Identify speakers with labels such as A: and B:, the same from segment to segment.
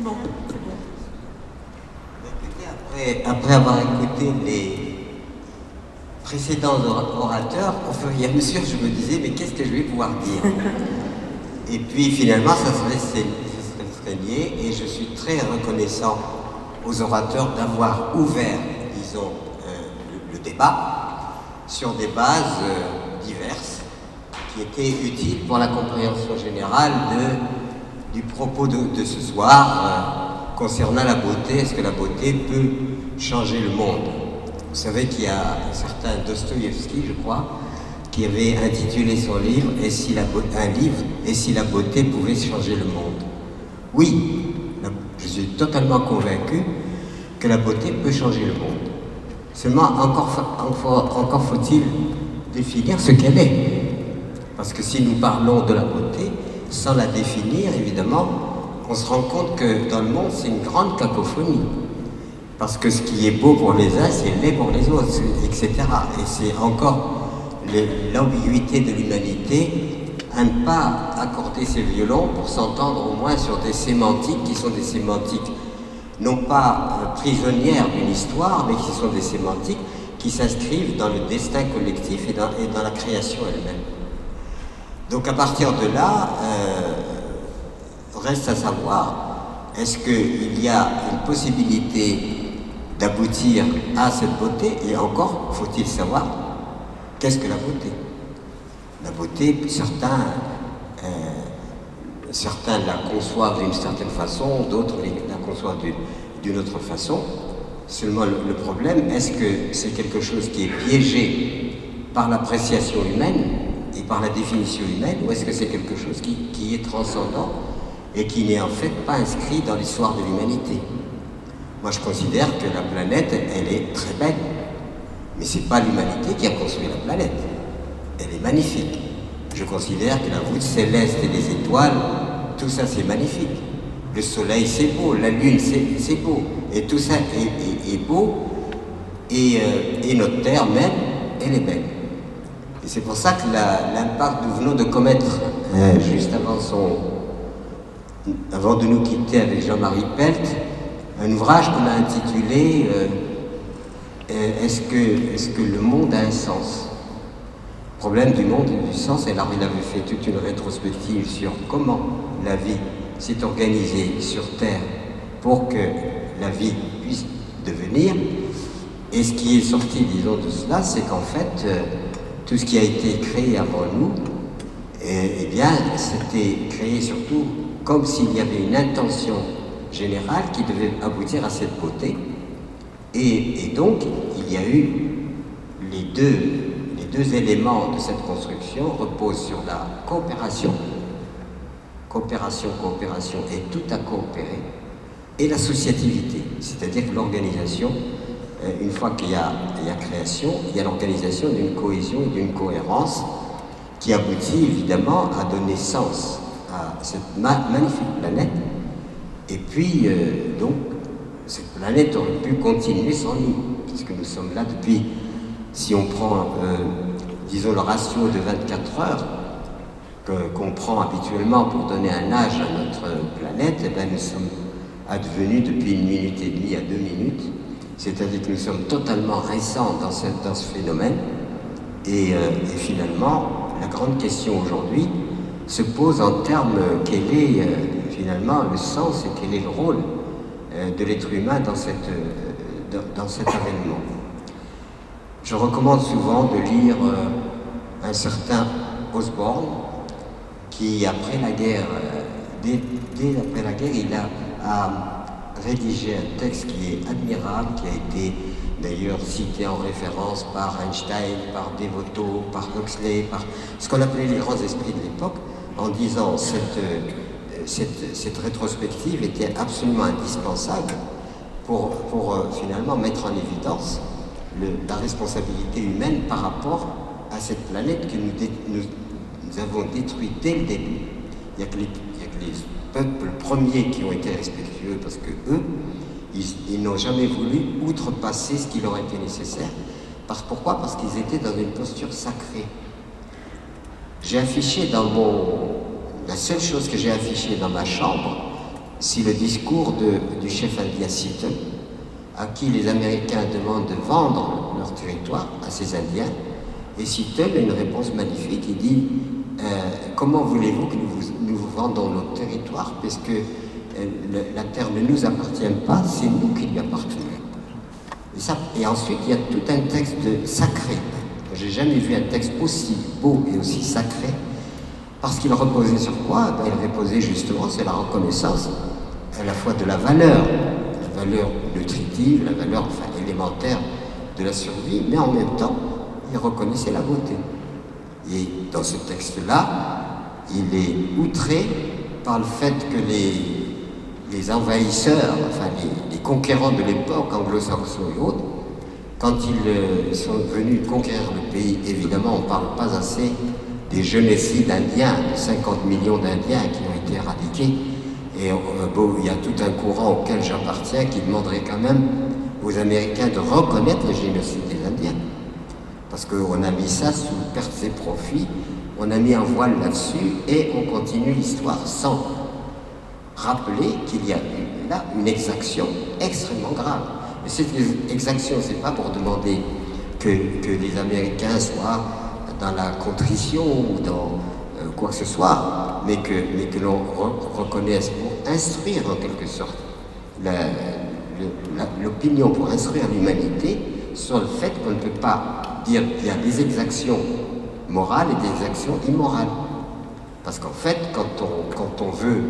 A: C'est bon, c'est bon.
B: Après avoir écouté les précédents orateurs, au fur et à mesure, je me disais, mais qu'est-ce que je vais pouvoir dire? Et puis finalement, ça se restreignait, et je suis très reconnaissant aux orateurs d'avoir ouvert, disons, le débat sur des bases diverses qui étaient utiles pour la compréhension générale du propos de ce soir concernant la beauté. Est-ce que la beauté peut changer le monde? Vous savez qu'il y a un certain Dostoïevski, je crois, qui avait intitulé son livre « Et si la beauté pouvait changer le monde ?» Oui, je suis totalement convaincu que la beauté peut changer le monde. Seulement, encore faut-il définir ce qu'elle est. Parce que si nous parlons de la beauté, sans la définir, évidemment, on se rend compte que dans le monde, c'est une grande cacophonie. Parce que ce qui est beau pour les uns, c'est laid pour les autres, etc. Et c'est encore l'ambiguïté de l'humanité à ne pas accorder ses violons pour s'entendre au moins sur des sémantiques qui sont des sémantiques non pas prisonnières d'une histoire, mais qui sont des sémantiques qui s'inscrivent dans le destin collectif et dans la création elle-même. Donc à partir de là, reste à savoir, est-ce qu'il y a une possibilité d'aboutir à cette beauté? Et encore, faut-il savoir, qu'est-ce que la beauté? La beauté, certains la conçoivent d'une certaine façon, d'autres la conçoivent d'une autre façon. Seulement le problème, est-ce que c'est quelque chose qui est piégé par l'appréciation humaine et par la définition humaine, ou est-ce que c'est quelque chose qui est transcendant et qui n'est en fait pas inscrit dans l'histoire de l'humanité? Moi, je considère que la planète, elle est très belle, mais c'est pas l'humanité qui a construit la planète. Elle est magnifique. Je considère que la voûte céleste et les étoiles, tout ça c'est magnifique. Le soleil c'est beau, la lune c'est beau, et tout ça est beau, et notre terre même, elle est belle. Et c'est pour ça que l'impact que nous venons de commettre juste avant de nous quitter avec Jean-Marie Pelt, un ouvrage qu'on a intitulé Est-ce que le monde a un sens? Problème du monde et du sens. Et là, il avait fait toute une rétrospective sur comment la vie s'est organisée sur Terre pour que la vie puisse devenir. Et ce qui est sorti, disons, de cela, c'est qu'en fait, tout ce qui a été créé avant nous, eh bien, c'était créé surtout comme s'il y avait une intention générale qui devait aboutir à cette beauté. Et donc, il y a eu les deux éléments de cette construction reposent sur la coopération. Coopération, et tout à coopérer, et l'associativité, c'est-à-dire l'organisation. Une fois qu'il y a création, il y a l'organisation d'une cohésion et d'une cohérence qui aboutit évidemment à donner sens à cette magnifique planète. Et puis, donc, cette planète aurait pu continuer sans nous, puisque nous sommes là depuis, si on prend, disons, le ratio de 24 heures qu'on prend habituellement pour donner un âge à notre planète, eh bien, nous sommes advenus depuis 1 minute et demie à 2 minutes, c'est-à-dire que nous sommes totalement récents dans ce phénomène, et finalement, la grande question aujourd'hui se pose en termes quel est finalement le sens et quel est le rôle de l'être humain dans cet avènement. Je recommande souvent de lire un certain Osborne qui, après la guerre, dès après la guerre, il a rédigé un texte qui est admirable, qui a été d'ailleurs cité en référence par Einstein, par Devoto, par Huxley, par ce qu'on appelait les grands esprits de l'époque, en disant cette rétrospective était absolument indispensable pour finalement mettre en évidence la responsabilité humaine par rapport à cette planète que nous avons détruite dès le début. Il n'y a que les peuples premiers qui ont été respectueux parce que eux, ils n'ont jamais voulu outrepasser ce qui leur était nécessaire. Pourquoi? Parce qu'ils étaient dans une posture sacrée. J'ai affiché la seule chose que j'ai affichée dans ma chambre, si le discours du chef indien Seattle, à qui les Américains demandent de vendre leur territoire à ces Indiens, et Seattle a une réponse magnifique, il dit comment voulez-vous que nous vous vendons notre territoire, parce que la terre ne nous appartient pas, c'est nous qui lui appartenons. Et ensuite, il y a tout un texte sacré. J'ai jamais vu un texte aussi beau et aussi sacré, parce qu'il reposait sur quoi? Il reposait justement sur la reconnaissance à la fois de la valeur nutritive, la valeur élémentaire de la survie, mais en même temps, il reconnaissait la beauté. Et dans ce texte-là, il est outré par le fait que les envahisseurs, enfin les conquérants de l'époque, anglo-saxons et autres, quand ils sont venus conquérir le pays, évidemment, on ne parle pas assez des génocides indiens, de 50 millions d'Indiens qui ont été éradiqués. Et il y a tout un courant auquel j'appartiens qui demanderait quand même aux Américains de reconnaître le génocide des Indiens. Parce qu'on a mis ça sous perte et profit, on a mis un voile là-dessus et on continue l'histoire sans rappeler qu'il y a eu là une exaction extrêmement grave. Et cette exaction, c'est pas pour demander que les Américains soient dans la contrition ou dans quoi que ce soit, mais que l'on reconnaisse pour instruire en quelque sorte l'opinion, pour instruire l'humanité sur le fait qu'on ne peut pas dire qu'il y a des exactions morales et des exactions immorales. Parce qu'en fait, quand on veut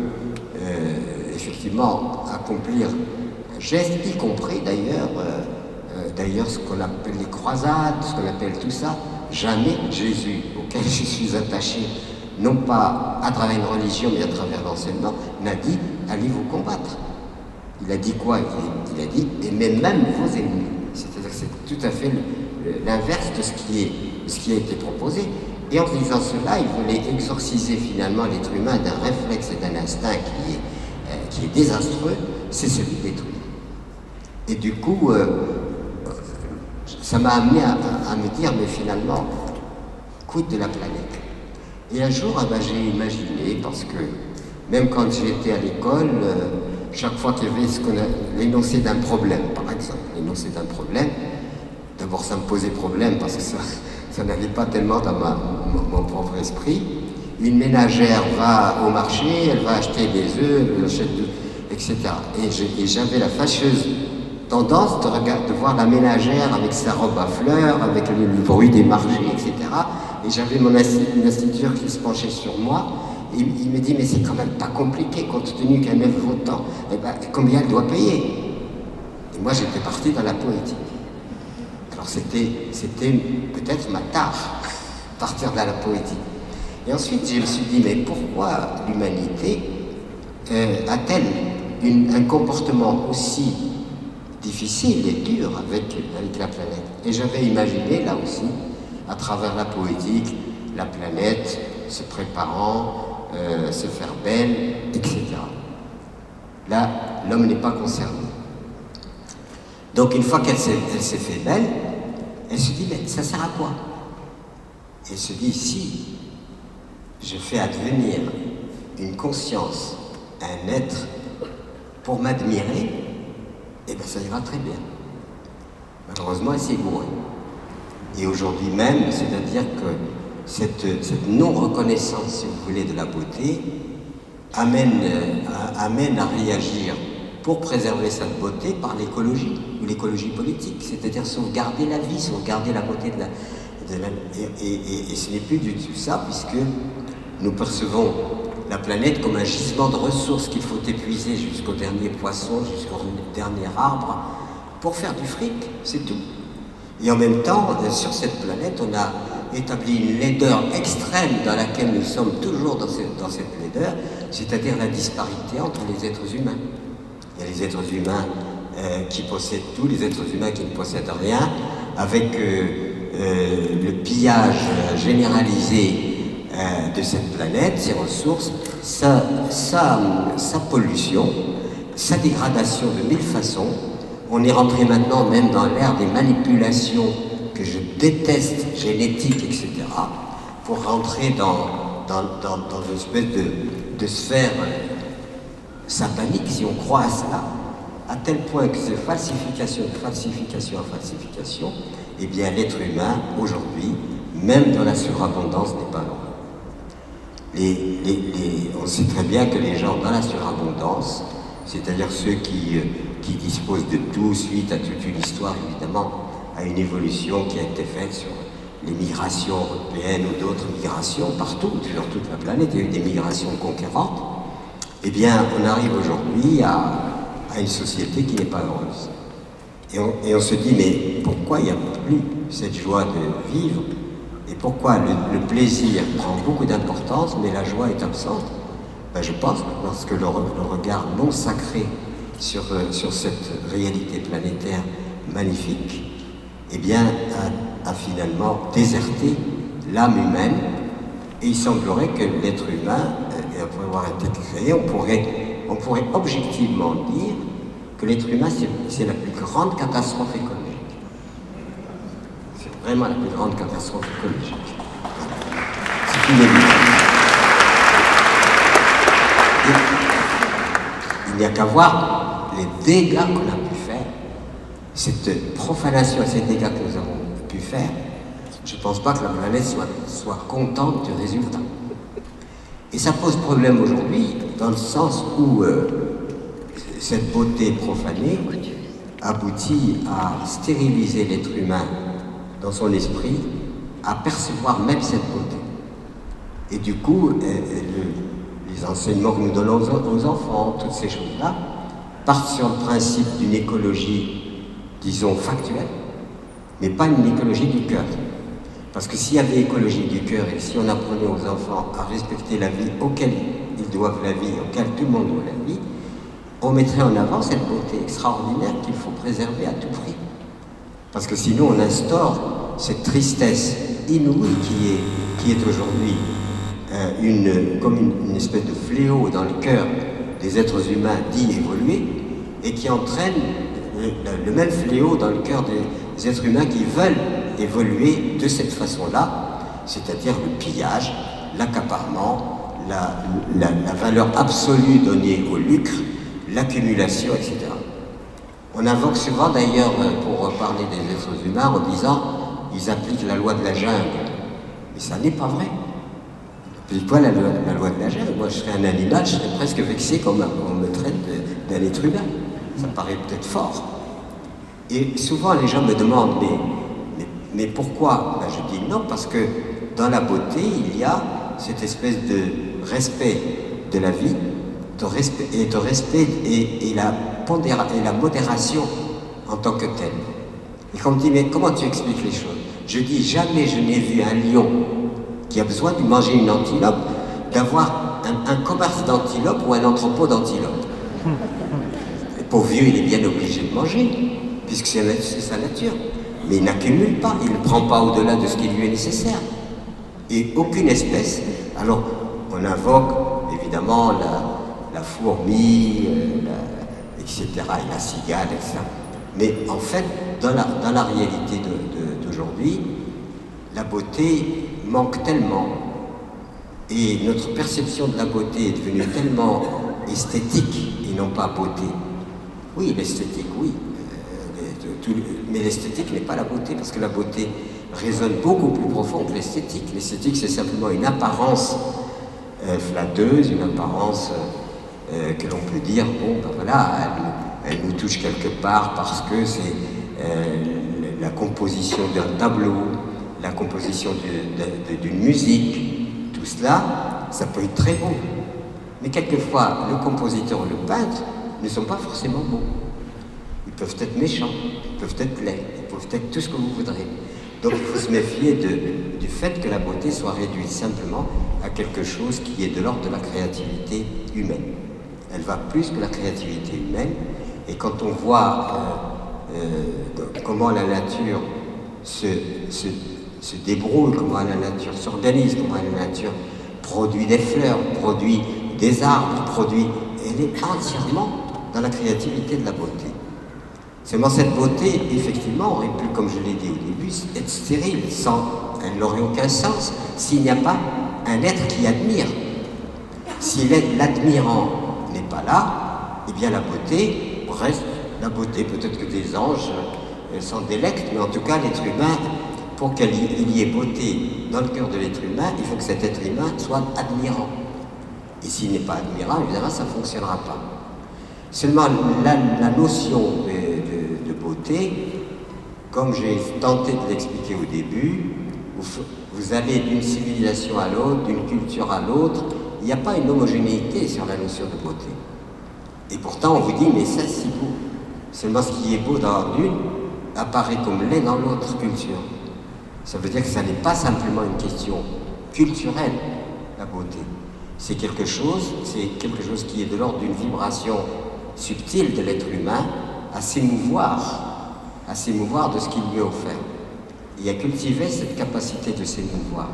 B: effectivement accomplir un geste, y compris d'ailleurs ce qu'on appelle les croisades, ce qu'on appelle tout ça, jamais Jésus, auquel je suis attaché, non pas à travers une religion, mais à travers l'enseignement, n'a dit « allez vous combattre ». Il a dit quoi? Il a dit « aimez même vos ennemis ». C'est-à-dire que c'est tout à fait l'inverse de ce qui a été proposé. Et en disant cela, il voulait exorciser finalement l'être humain d'un réflexe et d'un instinct qui est désastreux, c'est celui de détruire. Et du coup, ça m'a amené à me dire, mais finalement, quid de la planète? Et un jour, j'ai imaginé, parce que même quand j'étais à l'école, chaque fois qu'il y avait l'énoncé d'un problème, par exemple, l'énoncé d'un problème, d'abord ça me posait problème parce que ça n'allait pas tellement dans mon propre esprit. Une ménagère va au marché, elle va acheter des œufs, elle achète etc. Et j'avais la fâcheuse tendance de voir la ménagère avec sa robe à fleurs, avec le bruit des marchés, etc. Et j'avais mon instituteur qui se penchait sur moi, et il me dit, mais c'est quand même pas compliqué, compte tenu qu'un œuf vaut tant. Eh ben, combien elle doit payer? Et moi, j'étais parti dans la poétique. Alors c'était peut-être ma tare, partir dans la poétique. Et ensuite, je me suis dit, mais pourquoi l'humanité a-t-elle un comportement aussi difficile et dur avec la planète? Et j'avais imaginé, là aussi, à travers la poétique, la planète se préparant, se faire belle, etc. Là, l'homme n'est pas concerné. Donc, une fois qu'elle s'est fait belle, elle se dit, mais ça sert à quoi? Elle se dit, si je fais advenir une conscience, un être, pour m'admirer, eh bien, ça ira très bien. Malheureusement, elle s'est gourée. Et aujourd'hui même, c'est-à-dire que cette non-reconnaissance, si vous voulez, de la beauté, amène à réagir pour préserver cette beauté par l'écologie, ou l'écologie politique, c'est-à-dire sauvegarder la vie, sauvegarder la beauté et ce n'est plus du tout ça, puisque nous percevons la planète comme un gisement de ressources qu'il faut épuiser jusqu'au dernier poisson, jusqu'au dernier arbre, pour faire du fric, c'est tout. Et en même temps, sur cette planète, on a établi une laideur extrême dans laquelle nous sommes toujours dans cette laideur, c'est-à-dire la disparité entre les êtres humains. Il y a les êtres humains qui possèdent tout, les êtres humains qui ne possèdent rien, avec le pillage généralisé de cette planète, ses ressources, sa pollution, sa dégradation de mille façons. On est rentré maintenant même dans l'ère des manipulations que je déteste, génétiques, etc., pour rentrer dans une espèce de sphère satanique, si on croit à cela, à tel point que c'est falsification, de falsification à falsification, eh bien l'être humain, aujourd'hui, même dans la surabondance, n'est pas loin. On sait très bien que les gens dans la surabondance, c'est-à-dire ceux qui disposent de tout suite à toute une histoire, évidemment, à une évolution qui a été faite sur les migrations européennes ou d'autres migrations, partout, sur toute la planète, il y a eu des migrations conquérantes, eh bien, on arrive aujourd'hui à une société qui n'est pas heureuse. Et on se dit, mais pourquoi il n'y a plus cette joie de vivre? Et pourquoi le plaisir prend beaucoup d'importance, mais la joie est absente? Ben, je pense que parce que le regard non sacré sur cette réalité planétaire magnifique, eh bien, a finalement déserté l'âme humaine. Et il semblerait que l'être humain, après avoir été créé, on pourrait objectivement dire que l'être humain, c'est la plus grande catastrophe écologique. C'est vraiment la plus grande catastrophe écologique. C'est une évidence. Il n'y a qu'à voir les dégâts qu'on a pu faire, cette profanation et ces dégâts que nous avons pu faire. Je ne pense pas que la planète soit contente du résultat. Et ça pose problème aujourd'hui, dans le sens où cette beauté profanée aboutit à stériliser l'être humain dans son esprit, à percevoir même cette beauté. Et du coup, les enseignements que nous donnons aux enfants, toutes ces choses-là, partent sur le principe d'une écologie, disons, factuelle, mais pas une écologie du cœur. Parce que s'il y avait écologie du cœur et si on apprenait aux enfants à respecter la vie auquel ils doivent la vie, auquel tout le monde doit la vie, on mettrait en avant cette beauté extraordinaire qu'il faut préserver à tout prix. Parce que sinon on instaure cette tristesse inouïe qui est aujourd'hui comme une espèce de fléau dans le cœur des êtres humains dits évolués et qui entraîne le même fléau dans le cœur des êtres humains qui veulent évoluer de cette façon-là, c'est-à-dire le pillage, l'accaparement, la valeur absolue donnée au lucre, l'accumulation, etc. On invoque souvent d'ailleurs, pour parler des êtres humains, en disant ils appliquent la loi de la jungle. Mais ça n'est pas vrai. Puis quoi la loi de la jungle? Moi je serais un animal, je serais presque vexé qu'on me traite d'un être humain. Ça paraît peut-être fort. Et souvent les gens me demandent mais pourquoi? Ben, je dis non, parce que dans la beauté, il y a cette espèce de respect de la vie, de respect et la modération en tant que telle. Et quand on me dit, mais comment tu expliques les choses? Je dis, jamais je n'ai vu un lion qui a besoin de manger une antilope, d'avoir un commerce d'antilope ou un entrepôt d'antilope. Le pauvre vieux, il est bien obligé de manger, puisque c'est sa nature. Mais il n'accumule pas, il ne prend pas au-delà de ce qui lui est nécessaire. Et aucune espèce. Alors, on invoque évidemment la fourmi, etc., et la cigale, etc. Mais en fait, dans la réalité d'aujourd'hui, la beauté manque tellement, et notre perception de la beauté est devenue tellement esthétique et non pas beauté. Oui, l'esthétique, oui. Mais l'esthétique n'est pas la beauté, parce que la beauté résonne beaucoup plus profond que l'esthétique. L'esthétique, c'est simplement une apparence flatteuse, une apparence que l'on peut dire, bon, ben voilà, elle nous touche quelque part parce que c'est la composition d'un tableau, la composition d'une musique, tout cela, ça peut être très beau. Mais quelquefois, le compositeur ou le peintre ne sont pas forcément beaux. Ils peuvent être méchants, ils peuvent être laids, ils peuvent être tout ce que vous voudrez. Donc il faut se méfier du fait que la beauté soit réduite simplement à quelque chose qui est de l'ordre de la créativité humaine. Elle va plus que la créativité humaine, et quand on voit comment la nature se débrouille, comment la nature s'organise, comment la nature produit des fleurs, produit des arbres, elle est entièrement dans la créativité de la beauté. Seulement cette beauté, effectivement, aurait pu, comme je l'ai dit au début, être stérile, elle n'aurait aucun sens s'il n'y a pas un être qui admire. Si l'admirant n'est pas là, eh bien la beauté reste la beauté. Peut-être que des anges s'en délectent, mais en tout cas l'être humain, pour qu'il y ait beauté dans le cœur de l'être humain, il faut que cet être humain soit admirant. Et s'il n'est pas admirant, évidemment, ça ne fonctionnera pas. Seulement, la notion de beauté, comme j'ai tenté de l'expliquer au début, vous allez d'une civilisation à l'autre, d'une culture à l'autre, il n'y a pas une homogénéité sur la notion de beauté. Et pourtant, on vous dit, mais ça, c'est beau. Seulement, ce qui est beau dans l'une apparaît comme l'est dans l'autre culture. Ça veut dire que ça n'est pas simplement une question culturelle, la beauté. C'est quelque chose qui est de l'ordre d'une vibration subtile de l'être humain à s'émouvoir de ce qu'il lui est offert. Et à cultiver cette capacité de s'émouvoir.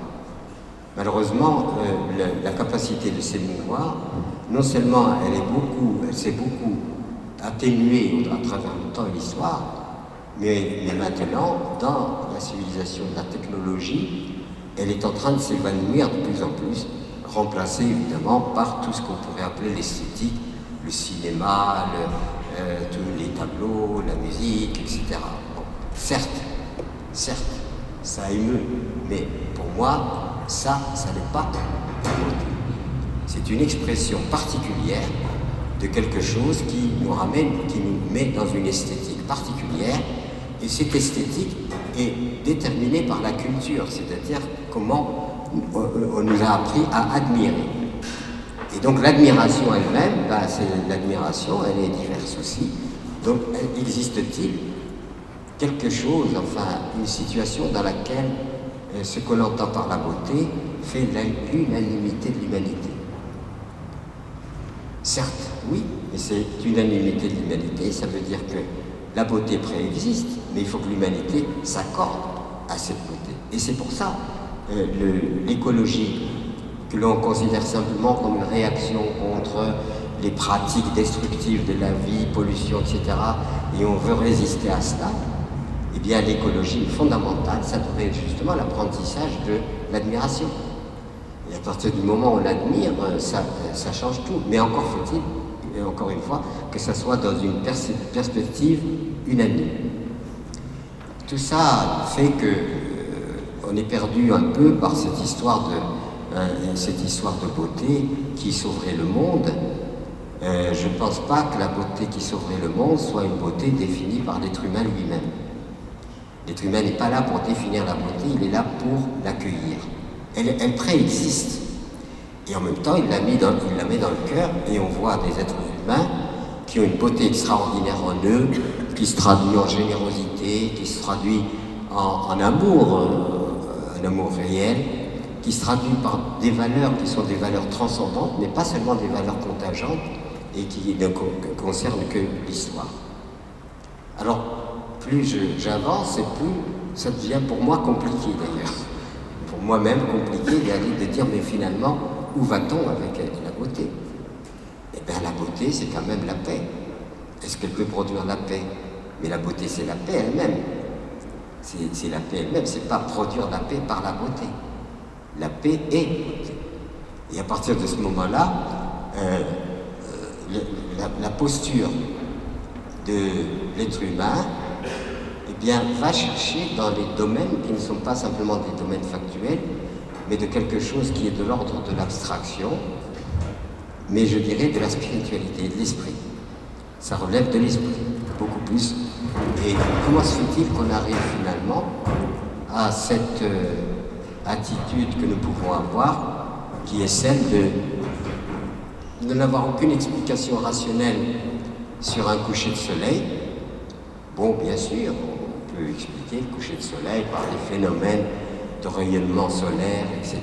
B: Malheureusement, la capacité de s'émouvoir, non seulement elle s'est beaucoup atténuée à travers le temps et l'histoire, mais maintenant, dans la civilisation de la technologie, elle est en train de s'évanouir de plus en plus, remplacée évidemment par tout ce qu'on pourrait appeler l'esthétique, le cinéma, tous les tableaux, la musique, etc. Bon, certes, ça émeut, mais pour moi, ça n'est pas la beauté. C'est une expression particulière de quelque chose qui nous met dans une esthétique particulière, et cette esthétique est déterminée par la culture, c'est-à-dire comment on nous a appris à admirer. Et donc l'admiration elle-même, l'admiration, elle est diverse aussi. Donc existe-t-il quelque chose, enfin une situation dans laquelle ce qu'on entend par la beauté fait l'unanimité de l'humanité? Certes, oui, mais c'est unanimité de l'humanité, ça veut dire que la beauté préexiste, mais il faut que l'humanité s'accorde à cette beauté. Et c'est pour ça l'écologie, que l'on considère simplement comme une réaction contre les pratiques destructives de la vie, pollution, etc., et on veut résister à cela, eh bien l'écologie fondamentale, ça devrait être justement l'apprentissage de l'admiration. Et à partir du moment où on l'admire, ça change tout. Mais encore faut-il, et encore une fois, que ça soit dans une perspective unanime. Tout ça fait que on est perdu un peu par cette histoire de beauté qui sauverait le monde. Je ne pense pas que la beauté qui sauverait le monde soit une beauté définie par l'être humain lui-même. L'être humain n'est pas là pour définir la beauté, il est là pour l'accueillir. Elle préexiste. Et en même temps, il la met dans le cœur, et on voit des êtres humains qui ont une beauté extraordinaire en eux, qui se traduit en générosité, qui se traduit en amour, un amour réel, qui se traduit par des valeurs qui sont des valeurs transcendantes, mais pas seulement des valeurs contingentes, et qui ne concernent que l'histoire. Alors, plus j'avance, et plus ça devient pour moi compliqué d'ailleurs. Pour moi-même compliqué de dire, mais finalement, où va-t-on avec la beauté? Eh bien, la beauté, c'est quand même la paix. Est-ce qu'elle peut produire la paix? Mais la beauté, c'est la paix elle-même. C'est la paix elle-même, c'est pas produire la paix par la beauté. La paix est beauté. Et à partir de ce moment-là, la posture de l'être humain, eh bien, va chercher dans les domaines qui ne sont pas simplement des domaines factuels, mais de quelque chose qui est de l'ordre de l'abstraction, mais je dirais de la spiritualité, de l'esprit. Ça relève de l'esprit, beaucoup plus. Et comment se fait-il qu'on arrive finalement à cette attitude que nous pouvons avoir, qui est celle de n'avoir aucune explication rationnelle sur un coucher de soleil? Bon, bien sûr, on peut expliquer le coucher de soleil par des phénomènes de rayonnement solaire, etc.,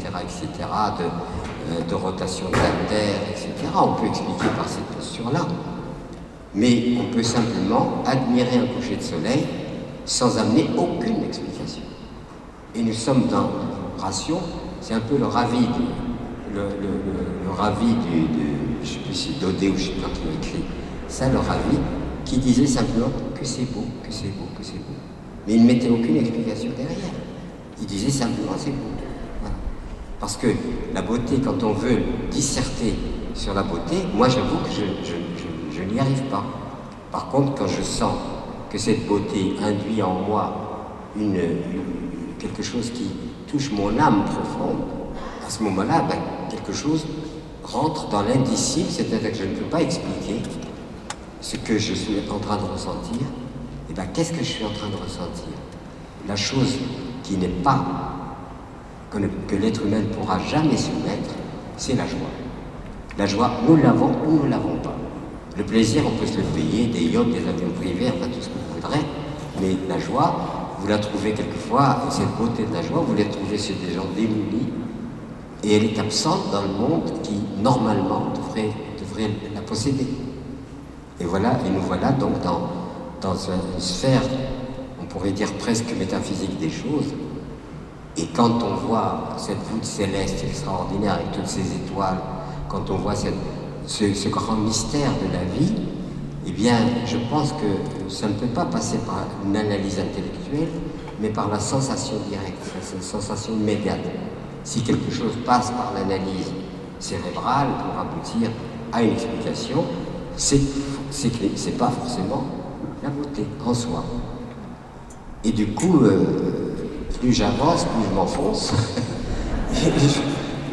B: de rotation de la Terre, etc. On peut expliquer par cette posture-là. Mais on peut simplement admirer un coucher de soleil sans amener aucune explication. Et nous sommes dans Ration, c'est un peu le ravi je ne sais plus si Daudet ou je ne sais pas qui l'a écrit, ça, le ravi, qui disait simplement que c'est beau, que c'est beau, que c'est beau. Mais il ne mettait aucune explication derrière. Il disait simplement c'est beau. Voilà. Parce que la beauté, quand on veut disserter sur la beauté, moi j'avoue que je n'y arrive pas. Par contre, quand je sens que cette beauté induit en moi quelque chose qui touche mon âme profonde, à ce moment-là, ben, quelque chose rentre dans l'indicible, c'est-à-dire que je ne peux pas expliquer ce que je suis en train de ressentir. Et bien, qu'est-ce que je suis en train de ressentir? La chose qui n'est pas, que l'être humain ne pourra jamais soumettre, c'est la joie. La joie, nous l'avons ou nous ne l'avons pas. Le plaisir, on peut se le payer, des yachts, des avions privés, enfin tout ce que vous voudrez, mais la joie, vous la trouvez quelquefois, et cette beauté de la joie, vous la trouvez chez des gens démunis, et elle est absente dans le monde qui, normalement, devrait la posséder. Et voilà, et nous voilà donc dans une sphère, on pourrait dire presque métaphysique des choses. Et quand on voit cette voûte céleste extraordinaire avec toutes ces étoiles, quand on voit ce grand mystère de la vie, eh bien, je pense que ça ne peut pas passer par une analyse intellectuelle, mais par la sensation directe, cette sensation immédiate. Si quelque chose passe par l'analyse cérébrale pour aboutir à une explication, c'est pas forcément la beauté en soi. Et du coup, plus j'avance, plus je m'enfonce.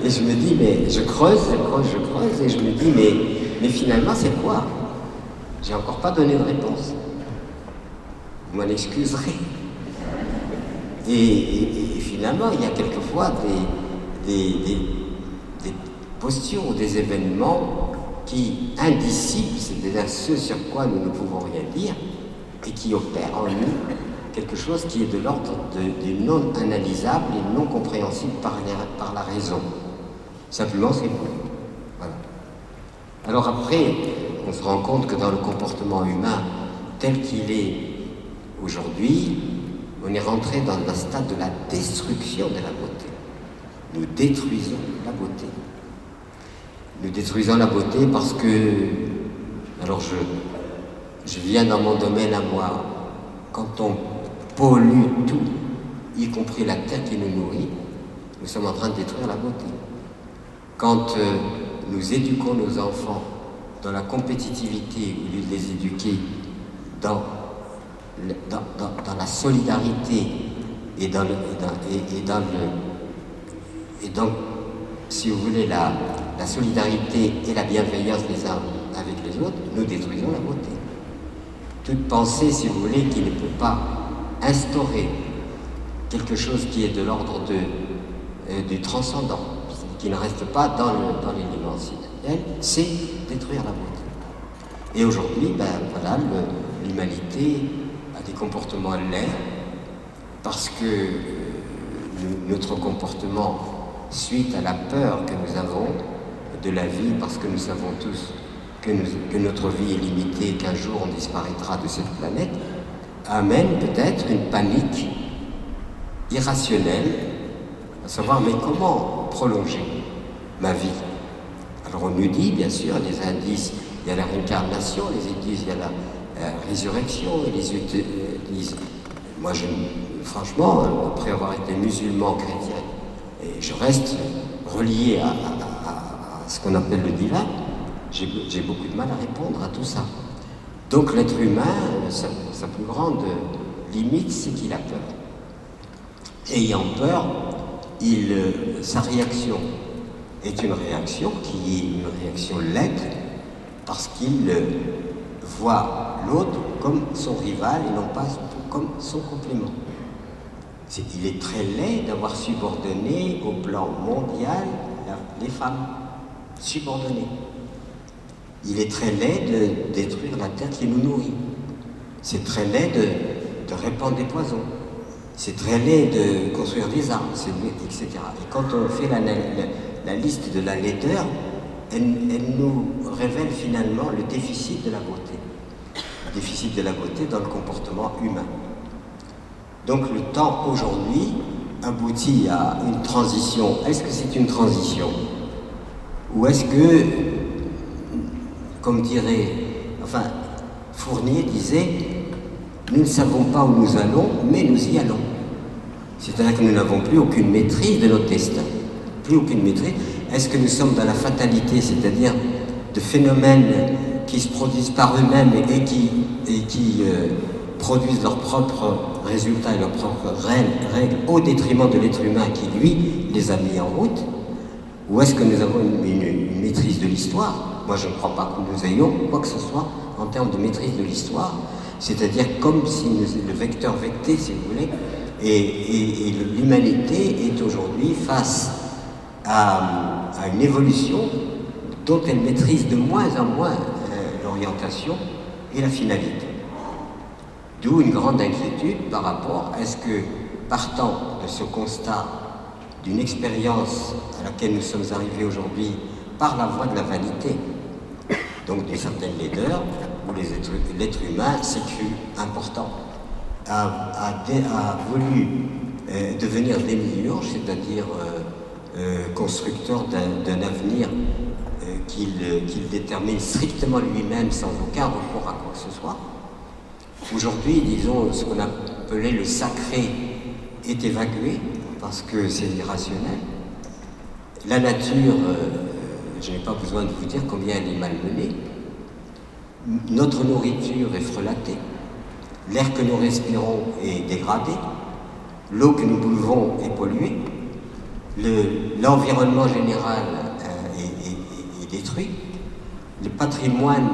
B: et je me dis, mais je creuse, et je me dis, mais finalement, c'est quoi? J'ai encore pas donné de réponse. Vous m'en excuserez. Et finalement, il y a quelquefois des postures ou des événements qui indicibles, c'est-à-dire ce sur quoi nous ne pouvons rien dire, et qui opèrent en nous quelque chose qui est de l'ordre du non analysable et non compréhensible par la raison. Simplement, c'est bon. Voilà. Alors après, on se rend compte que dans le comportement humain tel qu'il est aujourd'hui, on est rentré dans un stade de la destruction de la beauté. Nous détruisons la beauté. Nous détruisons la beauté parce que, alors je viens dans mon domaine à moi, quand on pollue tout, y compris la terre qui nous nourrit, nous sommes en train de détruire la beauté. Quand nous éduquons nos enfants dans la compétitivité, au lieu de les éduquer dans la solidarité et dans si vous voulez, la solidarité et la bienveillance les uns avec les autres, nous détruisons la beauté. Toute pensée, si vous voulez, qui ne peut pas instaurer quelque chose qui est de l'ordre du transcendant, qui ne reste pas dans l'élémentiel, c'est détruire la beauté. Et aujourd'hui, ben voilà, l'humanité a des comportements laids parce que notre comportement, suite à la peur que nous avons de la vie, parce que nous savons tous que notre vie est limitée, qu'un jour on disparaîtra de cette planète, amène peut-être une panique irrationnelle, à savoir, mais comment prolonger ma vie? Alors on nous dit, bien sûr, les indices, il y a la réincarnation, les indices, il y a la résurrection, et les disent, moi franchement, après avoir été musulman chrétien, et je reste relié à ce qu'on appelle le divin, j'ai beaucoup de mal à répondre à tout ça. Donc l'être humain, sa plus grande limite, c'est qu'il a peur. Ayant peur, sa réaction est une réaction qui est une réaction laide, parce qu'il voit l'autre comme son rival et non pas comme son complément. Il est très laid d'avoir subordonné au plan mondial les femmes, subordonnées. Il est très laid de détruire la terre qui nous nourrit. C'est très laid de répandre des poisons. C'est très laid de construire des armes, etc. Et quand on fait la liste de la laideur, elle nous révèle finalement le déficit de la beauté. Le déficit de la beauté dans le comportement humain. Donc le temps aujourd'hui aboutit à une transition. Est-ce que c'est une transition? Ou est-ce que, comme dirait, enfin, Fournier disait, nous ne savons pas où nous allons, mais nous y allons. C'est-à-dire que nous n'avons plus aucune maîtrise de notre destin. Plus aucune maîtrise. est-ce que nous sommes dans la fatalité, c'est-à-dire de phénomènes qui se produisent par eux-mêmes et qui produisent leurs propres résultats et leurs propres règles au détriment de l'être humain qui, lui, les a mis en route? Ou est-ce que nous avons une maîtrise de l'histoire? Moi, je ne crois pas que nous ayons quoi que ce soit en termes de maîtrise de l'histoire, c'est-à-dire comme si le vecteur vecté, si vous voulez, et l'humanité est aujourd'hui face à une évolution dont elle maîtrise de moins en moins l'orientation et la finalité. D'où une grande inquiétude par rapport à ce que, partant de ce constat d'une expérience à laquelle nous sommes arrivés aujourd'hui par la voie de la vanité, donc d'une certaine laideur, où l'être humain s'est cru important, a voulu devenir démiurge, c'est-à-dire constructeur d'un avenir qu'il détermine strictement lui-même sans aucun recours à quoi que ce soit. Aujourd'hui, disons, ce qu'on appelait le sacré est évacué parce que c'est irrationnel. La nature, je n'ai pas besoin de vous dire combien elle est malmenée. Notre nourriture est frelatée. L'air que nous respirons est dégradé. L'eau que nous buvons est polluée. L'environnement général est détruit. Le patrimoine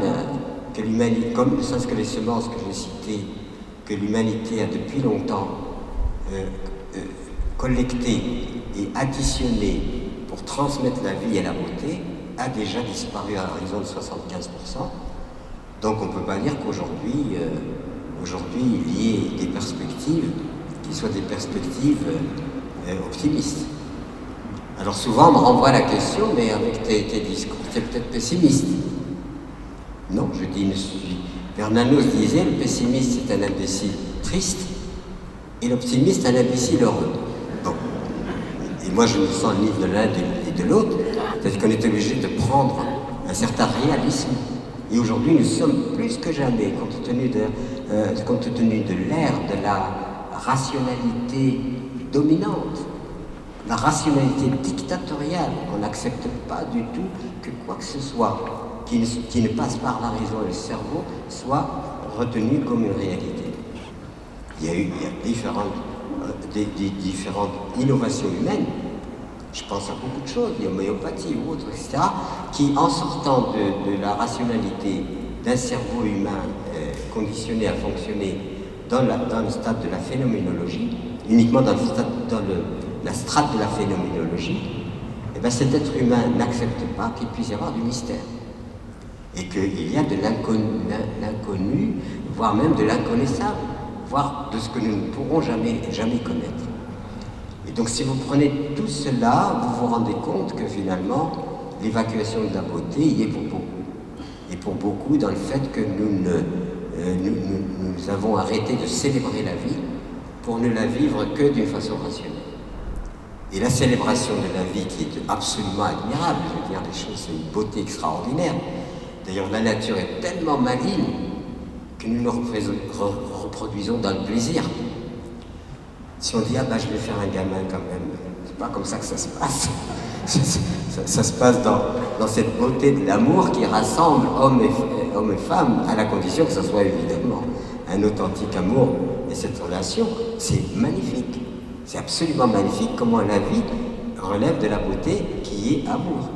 B: que l'humanité, comme ne serait-ce que les semences que j'ai citées, que l'humanité a depuis longtemps collecté et additionné pour transmettre la vie et la beauté, a déjà disparu à l'horizon de 75%. Donc on ne peut pas dire qu'aujourd'hui, il y ait des perspectives qui soient des perspectives optimistes. Alors souvent on me renvoie la question, mais avec tes discours, tu es peut-être pessimiste. Non, je dis, Bernanos disait, le pessimiste c'est un imbécile triste, et l'optimiste un imbécile heureux. Bon. Et moi je me sens ni de l'un ni de l'autre, c'est-à-dire qu'on est obligé de prendre un certain réalisme. Et aujourd'hui nous sommes plus que jamais, compte tenu de l'ère de la rationalité dominante, la rationalité dictatoriale. On n'accepte pas du tout que quoi que ce soit qui ne passe par la raison et le cerveau soit retenu comme une réalité. Il y a différentes innovations humaines, je pense à beaucoup de choses, l'homéopathie ou autres, etc., qui, en sortant de la rationalité d'un cerveau humain conditionné à fonctionner dans le stade de la phénoménologie, uniquement dans la strate de la phénoménologie, et bien cet être humain n'accepte pas qu'il puisse y avoir du mystère. Et qu'il y a de l'inconnu, voire même de l'inconnaissable, voire de ce que nous ne pourrons jamais connaître. Et donc si vous prenez tout cela, vous vous rendez compte que finalement, l'évacuation de la beauté y est pour beaucoup. Et pour beaucoup dans le fait que nous avons arrêté de célébrer la vie pour ne la vivre que d'une façon rationnelle. Et la célébration de la vie qui est absolument admirable, je veux dire, les choses, c'est une beauté extraordinaire. D'ailleurs, la nature est tellement maligne que nous nous reproduisons dans le plaisir. Si on dit, ah ben je vais faire un gamin quand même, c'est pas comme ça que ça se passe. Ça se passe dans cette beauté de l'amour qui rassemble hommes et femmes, à la condition que ce soit évidemment un authentique amour. Et cette relation, c'est magnifique. C'est absolument magnifique comment la vie relève de la beauté qui est amour.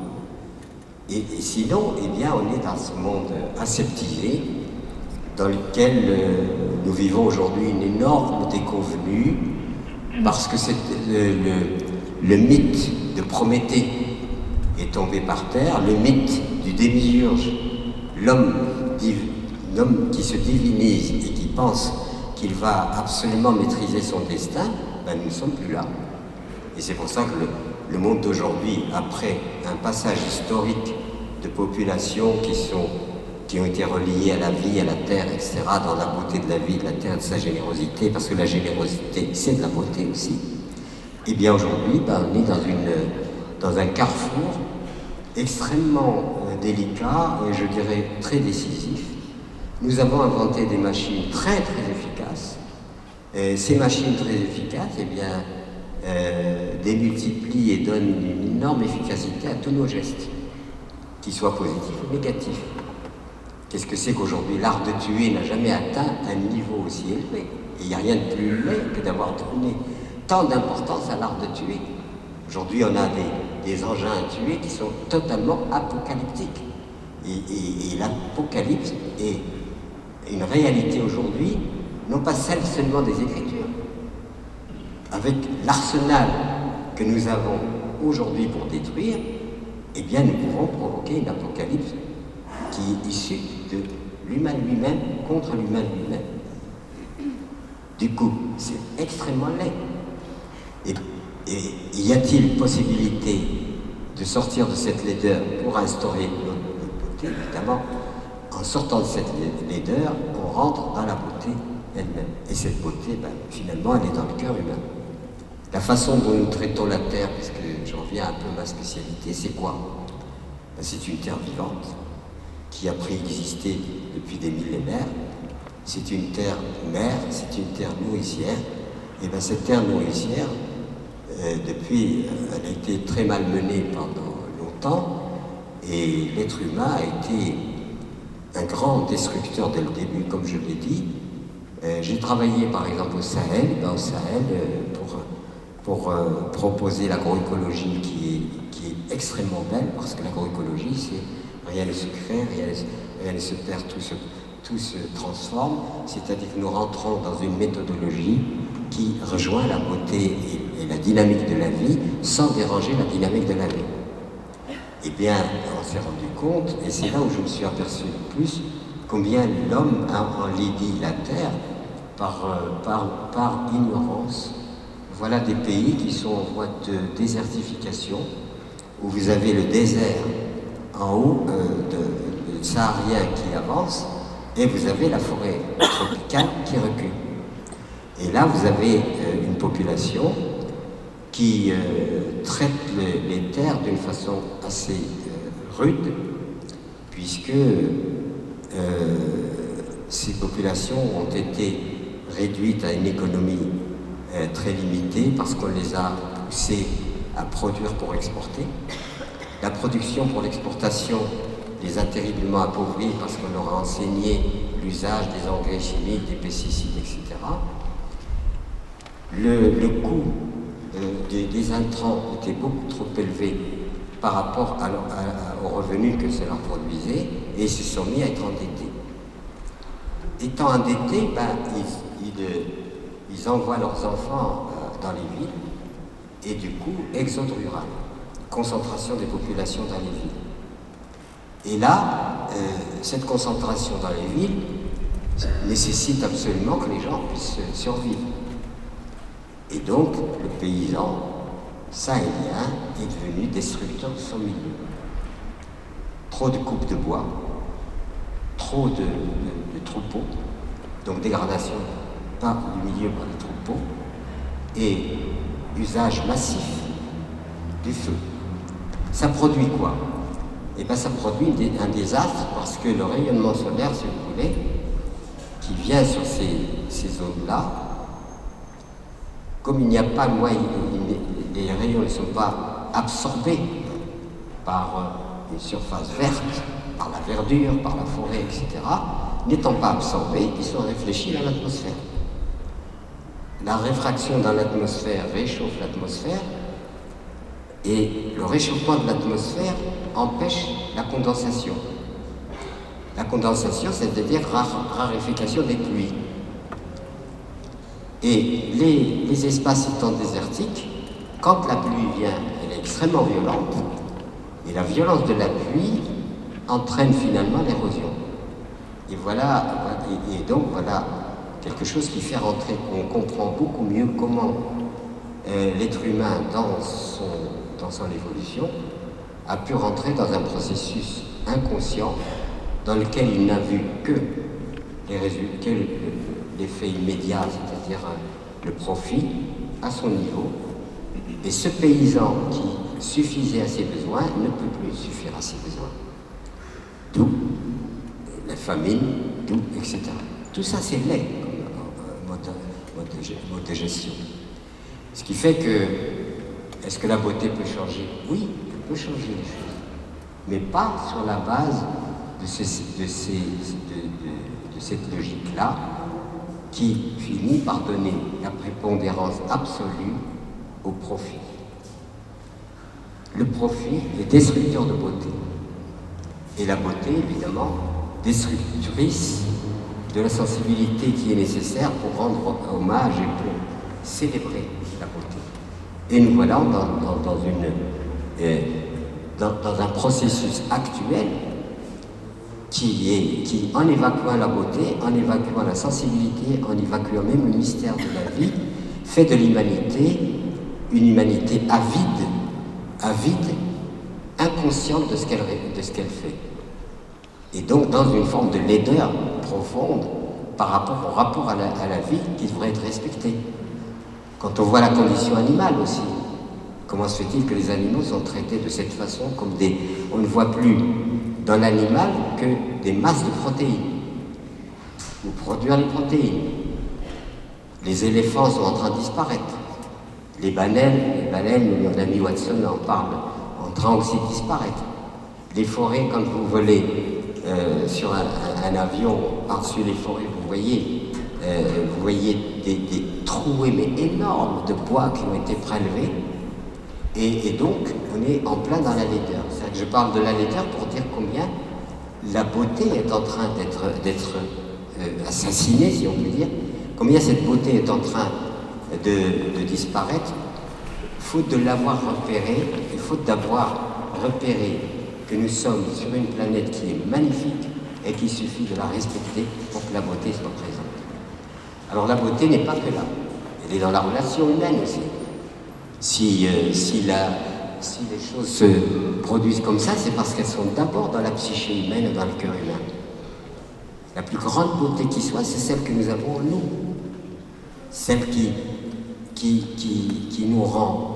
B: Et sinon, eh bien, on est dans ce monde aseptisé dans lequel nous vivons aujourd'hui une énorme déconvenue parce que le mythe de Prométhée est tombé par terre, le mythe du démiurge, l'homme qui se divinise et qui pense qu'il va absolument maîtriser son destin, ben, nous ne sommes plus là. Et c'est pour ça que le monde d'aujourd'hui, après un passage historique de populations qui ont été reliées à la vie, à la terre, etc., dans la beauté de la vie, de la terre, de sa générosité, parce que la générosité, c'est de la beauté aussi, et bien aujourd'hui, ben, on est dans un carrefour extrêmement délicat et je dirais très décisif. Nous avons inventé des machines très très efficaces. Et ces machines très efficaces, eh bien, démultiplie et donne une énorme efficacité à tous nos gestes, qu'ils soient positifs ou négatifs. Qu'est-ce que c'est qu'aujourd'hui l'art de tuer n'a jamais atteint un niveau aussi élevé? Et il n'y a rien de plus laid que d'avoir donné tant d'importance à l'art de tuer. Aujourd'hui, on a des engins à tuer qui sont totalement apocalyptiques. Et l'apocalypse est une réalité aujourd'hui, non pas celle seulement des Écritures. Avec l'arsenal que nous avons aujourd'hui pour détruire, eh bien nous pouvons provoquer une apocalypse qui est issue de l'humain lui-même contre l'humain lui-même. Du coup, c'est extrêmement laid. Et y a-t-il possibilité de sortir de cette laideur pour instaurer notre beauté? Évidemment, en sortant de cette laideur, on rentre dans la beauté elle-même. Et cette beauté, finalement, elle est dans le cœur humain. La façon dont nous traitons la terre, puisque j'en viens un peu à ma spécialité, c'est quoi? C'est une terre vivante qui a préexisté depuis des millénaires. C'est une terre mère, c'est une terre nourricière. Et bien cette terre nourricière, depuis, elle a été très malmenée pendant longtemps, et l'être humain a été un grand destructeur dès le début, comme je l'ai dit. J'ai travaillé par exemple au Sahel, pour proposer l'agroécologie qui est extrêmement belle, parce que l'agroécologie, c'est rien ne se crée, rien ne se perd, tout se transforme, c'est-à-dire que nous rentrons dans une méthodologie qui rejoint la beauté et la dynamique de la vie sans déranger la dynamique de la vie. Eh bien, on s'est rendu compte, et c'est là où je me suis aperçu le plus, combien l'homme a enlaidi la terre par ignorance. Voilà des pays qui sont en voie de désertification, où vous avez le désert en haut, le saharien qui avance, et vous avez la forêt tropicale qui recule. Et là, vous avez une population qui traite les terres d'une façon assez rude, puisque ces populations ont été réduites à une économie très limitée parce qu'on les a poussées à produire pour exporter. La production pour l'exportation les a terriblement appauvris parce qu'on leur a enseigné l'usage des engrais chimiques, des pesticides, etc. Le coût des intrants était beaucoup trop élevé par rapport aux revenus que cela produisait, et ils se sont mis à être endettés. Étant endettés, ils envoient leurs enfants dans les villes, et du coup, exode rural, concentration des populations dans les villes. Et là, cette concentration dans les villes nécessite absolument que les gens puissent survivre. Et donc, le paysan sahélien est devenu destructeur de son milieu. Trop de coupes de bois, trop de troupeaux, donc dégradation pas du milieu par les troupeaux, et usage massif du feu. Ça produit quoi? Eh bien, ça produit un désastre parce que le rayonnement solaire, si vous voulez, qui vient sur ces zones-là, comme il n'y a pas de moyen, les rayons ne sont pas absorbés par une surface verte, par la verdure, par la forêt, etc., n'étant pas absorbés, ils sont réfléchis dans l'atmosphère. La réfraction dans l'atmosphère réchauffe l'atmosphère, et le réchauffement de l'atmosphère empêche la condensation. La condensation, c'est-à-dire raréfaction des pluies. Et les espaces étant désertiques, quand la pluie vient, elle est extrêmement violente, et la violence de la pluie entraîne finalement l'érosion. Et donc voilà quelque chose qui fait rentrer, on comprend beaucoup mieux comment l'être humain dans son évolution a pu rentrer dans un processus inconscient dans lequel il n'a vu que l'effet immédiat, c'est-à-dire le profit à son niveau. Et ce paysan qui suffisait à ses besoins ne peut plus suffire à ses besoins. D'où la famine, d'où, etc. Tout ça, c'est laid comme mode de gestion. Ce qui fait que, est-ce que la beauté peut changer? Oui, elle peut changer les choses, mais pas sur la base de cette logique-là qui finit par donner la prépondérance absolue au profit. Le profit est destructeur de beauté. Et la beauté, évidemment, destructrice de la sensibilité qui est nécessaire pour rendre hommage et pour célébrer la beauté. Et nous voilà dans un processus actuel qui, en évacuant la beauté, en évacuant la sensibilité, en évacuant même le mystère de la vie, fait de l'humanité une humanité avide, inconsciente de ce qu'elle fait. Et donc dans une forme de laideur profonde par rapport à la vie qui devrait être respectée. Quand on voit la condition animale aussi, comment se fait-il que les animaux sont traités de cette façon comme on ne voit plus dans l'animal que des masses de protéines, ou produire les protéines. Les éléphants sont en train de disparaître. Les baleines, mon ami Watson en parle, en train aussi de disparaître. Les forêts, quand vous volez sur un avion par-dessus les forêts, vous voyez des trouées mais énormes de bois qui ont été prélevés. Et donc, on est en plein dans la laideur. C'est-à-dire que je parle de la laideur pour dire combien la beauté est en train d'être assassinée, si on peut dire, combien cette beauté est en train de disparaître, faute de l'avoir repérée, et faute d'avoir repéré que nous sommes sur une planète qui est magnifique et qu'il suffit de la respecter pour que la beauté soit présente. Alors la beauté n'est pas que là, elle est dans la relation humaine aussi. Si les choses se produisent comme ça, c'est parce qu'elles sont d'abord dans la psyché humaine et dans le cœur humain. La plus grande beauté qui soit, c'est celle que nous avons en nous. Celle qui nous rend.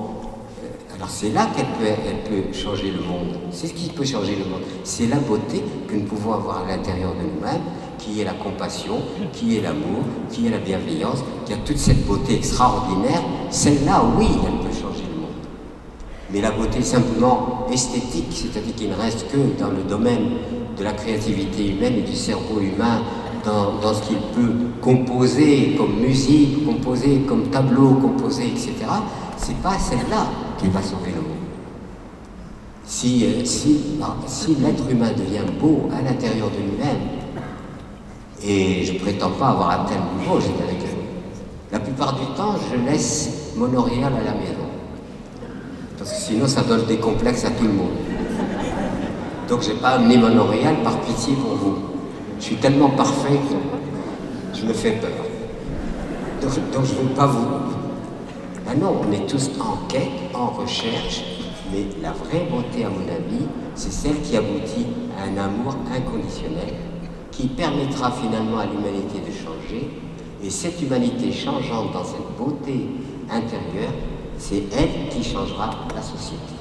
B: Alors c'est là qu'elle peut changer le monde. C'est ce qui peut changer le monde. C'est la beauté que nous pouvons avoir à l'intérieur de nous-mêmes, qui est la compassion, qui est l'amour, qui est la bienveillance, qui a toute cette beauté extraordinaire. Celle-là, oui, elle peut changer le monde. Mais la beauté simplement esthétique, c'est-à-dire qu'il ne reste que dans le domaine de la créativité humaine et du cerveau humain, dans ce qu'il peut composer comme musique, composer comme tableau, composer, etc., c'est pas celle-là qui va sauver le monde. Si l'être humain devient beau à l'intérieur de lui-même, et je prétends pas avoir un tel niveau, j'étais avec eux. La plupart du temps, je laisse mon L'Oréal à la maison. Parce que sinon, ça donne des complexes à tout le monde. Donc, j'ai pas amené mon L'Oréal par pitié pour vous. Je suis tellement parfait que je me fais peur. Donc je ne veux pas vous... Ben non, on est tous en quête, en recherche, mais la vraie beauté, à mon avis, c'est celle qui aboutit à un amour inconditionnel qui permettra finalement à l'humanité de changer. Et cette humanité changeante dans cette beauté intérieure, c'est elle qui changera la société.